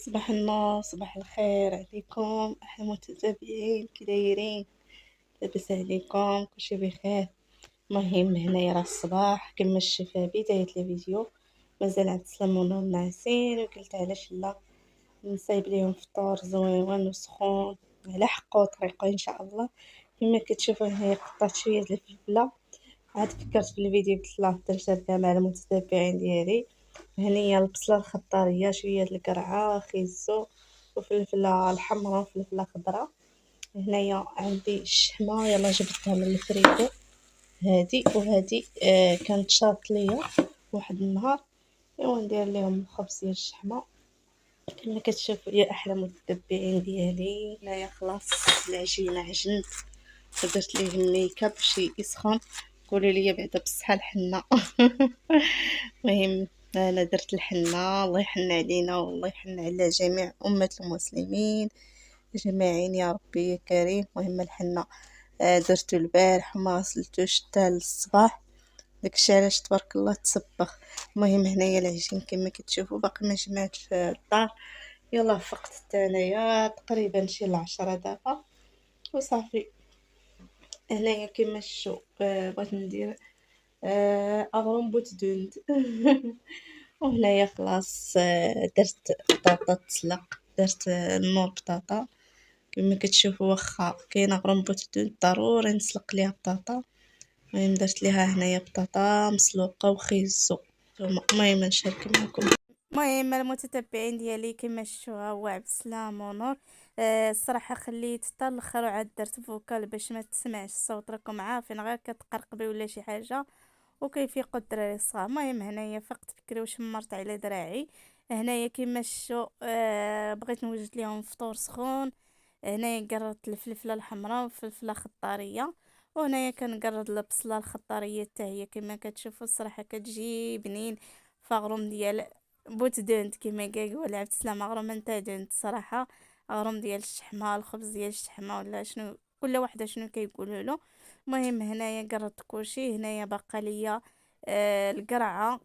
صباح النور، صباح الخير عليكم احلى متتابعين، كي دايرين؟ لاباس عليكم؟ كلشي بخير؟ المهم هنايا راه الصباح كما شفتوا في بدايه الفيديو مازال عاد تسلمونا الناعسين، وقلت علاش لا نصايب ليهم فطور زويون وسخون على حقه طريقه ان شاء الله. كما كتشوفوا هنايا قطعت شويه د الفلفله، عاد فكرت في الفيديو قلت لا نشاركها مع المتتبعين ديالي. هنايا البصله الخضاريه، شويه د القرعه، خيزو وفلفله الحمراء وفلفله خضراء. هنايا عندي الشحمه يلا جبتها من الفريكو، هادي وهادي كانت شاط ليا واحد النهار، ايوا ندير ليهم الخبز ديال الشحمه. كما كتشوفوا يا احلى متتبعين ديالي، هنايا خلاص العجينه عجنت ودرت ليه الميكاب باش يسخن. قولوا لي بعدا بالصحه الحنه. المهم انا درت الحنه، الله يحن علينا والله يحن على جميع امه المسلمين جماعين يا ربي يا كريم. المهم الحنه درتو البارح وما غسلتوش حتى للصباح، داكشي علاش تبارك الله تسبخ. المهم هنايا العجين كما كتشوفوا باقي ما جمعتش في الدار، يلا فقت حتى انايا تقريبا شي 10 دابا وصافي. هنايا كما شفتوا بغيت ندير اغرم بوتدوند. وهنايا خلاص درت بطاطا تسلق، درت النور بطاطا كما كتشوفوا. واخا كاينه غرم بوتدوند ضروري نسلق ليها بطاطا، المهم درت ليها هنايا بطاطا مسلوقه وخيزو. المهم نشارك معكم. المهم المتتبعين ديالي كما شفتوا هو عبد السلام ونور. الصراحه خليت حتى الاخر وعاد درت فوكال باش ما تسمعش الصوت، راكم عارفين غير كتقرقبي ولا شي حاجه وكيفيقوا الدراري الصغار. المهم هنايا فقت فكري وشمرت على دراعي. هنايا كما شفتوا بغيت نوجد ليهم فطور سخون. هنايا قررت الفلفله الحمراء والفلفله الخضاريه، وهنايا كنقرض البصله الخضاريه حتى هي كما كتشوفوا. الصراحه كتجي بنين فغروم ديال بوتدوند كما قال عبد السلام، غروم نتا دوند الصراحه، غروم ديال الشحمه، الخبز ديال الشحمه ولا شنو كل وحده شنو كيقولوا له. المهم هنايا قرضت كلشي. هنايا بقى ليا القرعه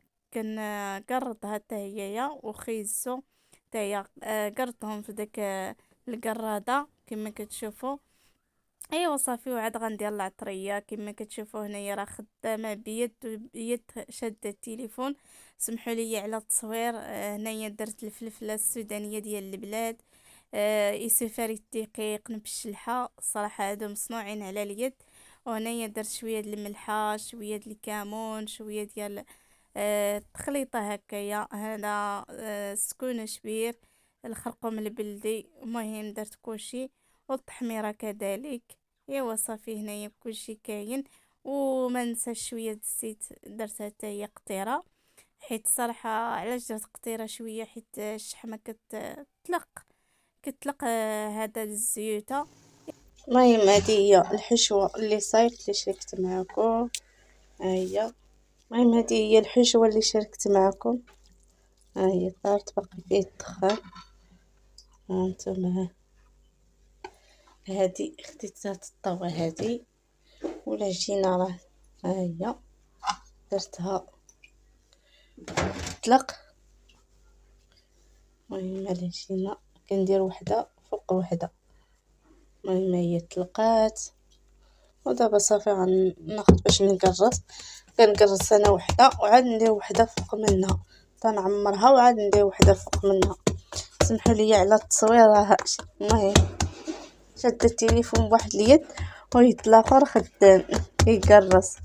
قرضها حتى هي وخيزو حتى هي قرضتهم في داك القراده كما كتشوفوا. ايوا صافي وعاد غندير العطريه كما كتشوفوا. هنايا راه خدامه بيد شاده التليفون، سمحوا لي على التصوير. هنايا درت الفلفله السودانيه ديال البلاد، يسفاري الدقيق نبشلها، الصراحه هادو مصنوعين على اليد. وهنايا درت شويه د الملحه، شويه د الكمون، شويه ديال تخليطه هكايا. هذا سكون شبير، الخرقوم البلدي. المهم درت كلشي والتحميره كذلك. ايوا صافي هنايا كلشي كاين. وما ننساش شويه د الزيت درتها حتى هي قطيره، حيت الصراحه علاش درت قطيره شويه حيت الشحمه كتطلق هذا الزيوته. المهم هذه هي الحشوه اللي صايبت اللي شاركت معكم. ها هي المهم هذه هي الحشوه اللي شاركت معكم. ها هي طارت باقي فيه الدخان. ها انتم هذه خديت هاد الطاوه هذه والعجينه راه ها هي درتها طلق. المهم العجينه كندير وحده فوق وحده. المهم هي طلقات ودابا صافي غناخذ باش كنقرص انا وحده وعاد ندير وحده فوق منها، تنعمرها وعاد ندير وحده فوق منها. سمحوا لي على التصوير راه المهم شد التليفون بواحد اليد واليد الاخر خدام كيقرص.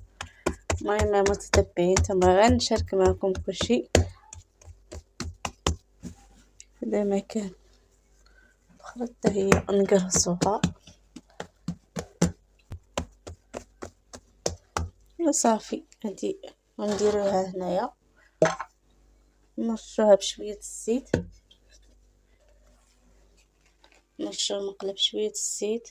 المهم المتتبعين نتوما غنشارك معكم كلشي بلا ما كان. الاخرى حتى هي نقرصوها وصافي. هادي غنديروها هنايا نرشوها بشويه الزيت، نرشو المقله بشويه الزيت.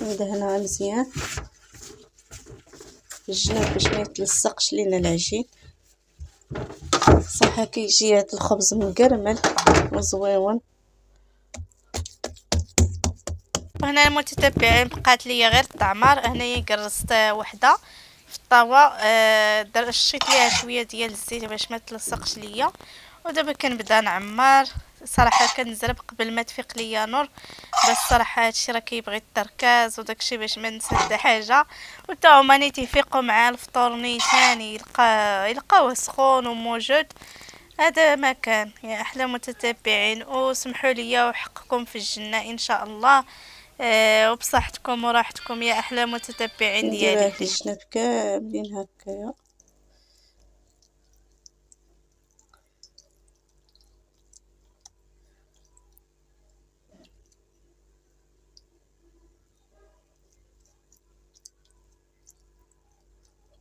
ندهنها مزيان في الجناب باش ما يتلصقش لينا العجين. صح كيجي هاد الخبز مقرمل وزويون. هنا المتتبعين بقات لي غير الطعمار. هنايا كرست وحده في الطاوه، رشيت ليها شويه ديال الزيت باش ما تلصقش ليا، ودابا كنبدا نعمر. صراحه كنزرب قبل ما تفيق ليا نور، بس صراحه هادشي راه كيبغي التركاز وداكشي باش ما ننسى حتى حاجه. وتا هما ني تيفيقوا مع الفطور نيشان يلقاوه سخون وموجود. هذا ما كان يا احلى متتبعين، وسمحوا لي وحقكم في الجنه ان شاء الله. وبصحتكم وراحتكم يا احلى متتبعين نديروها ديالي. في الجناب كاملين هكايا.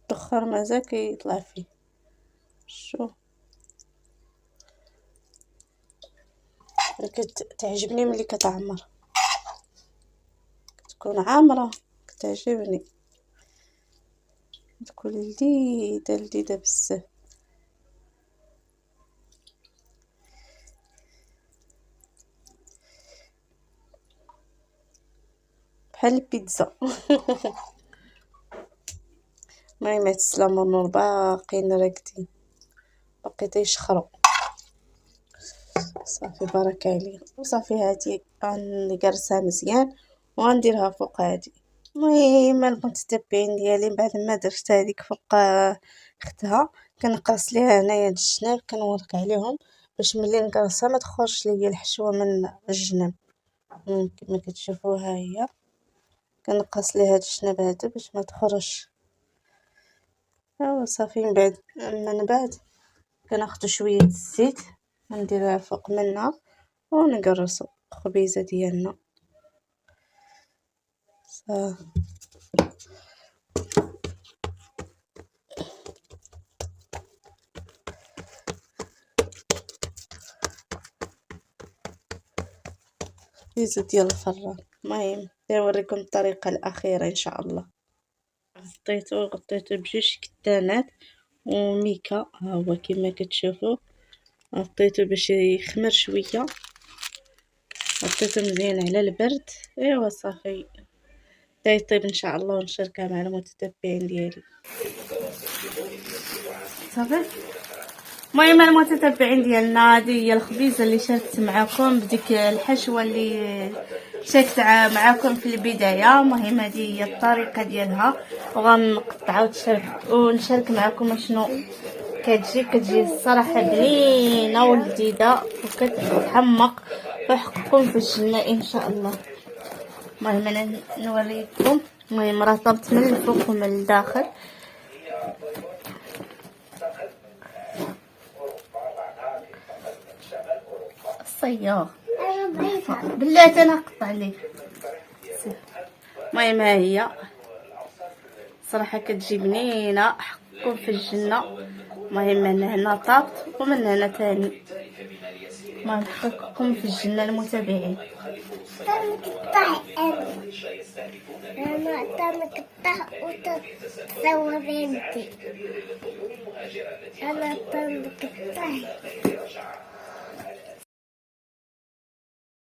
الدخار مازال كيطلع فيه، شوف تعجبني ملي كتعمر، كتكون عامرة كتعجبني، تكون لذيذة لذيذة بزاف. بحال البيتزا. المهم تسلم النور، باقيين راقدين، باقي تيشخرو. صافي بركة عليهم. وصافي هادي غنلي قرصها مزيان وغنديرها فوق هادي. المهم المتتبعين ديالي، بعد ما درت هذيك فوق اختها، كنقص ليها هنايا الجناب، كنورك عليهم باش ملي نقرصها ما تخرجش ليا الحشوه من الجناب. كما كتشوفوا ها هي كنقص ليها هاد الجناب هذا باش ما تخرجش. صافي من بعد كناخذ شويه الزيت نديرها فوق منها ونقرصوا الخبيزه ديالنا. صافي خبيزه ديال الفران. المهم نوريكم الطريقه الاخيره ان شاء الله. غطيته بجوج كتانات وميكا، ها هو كما كتشوفوا غطيته باش يخمر شويه، غطيته مزيان على البرد. ايوا صافي يطيب ان شاء الله ونشاركها مع المتتبعين ديالي. صافي المهم المتتبعين ديالنا، هذه هي الخبيزه اللي شاركت معكم بديك الحشوه اللي شاركت معكم في البدايه. المهم هذه هي الطريقه ديالها، وغنقطعها ونشارك معكم شنو كتجي الصراحه بنينه ولذيذه وكتحمق وحقكم في الجنه ان شاء الله. المهم انا نوريكم. المهم راه طابت من الفوق ومن الداخل. الصياغ بلاتي انا نقطع ليه. المهم ها هي صراحه كتجي بنينه، حقكم في الجنه. المهم من هنا طابت ومن هنا ثاني. المهم حقكم في الجنه المتابعين. تنقطع انا تنقطع وتصور انتي. انا تنقطع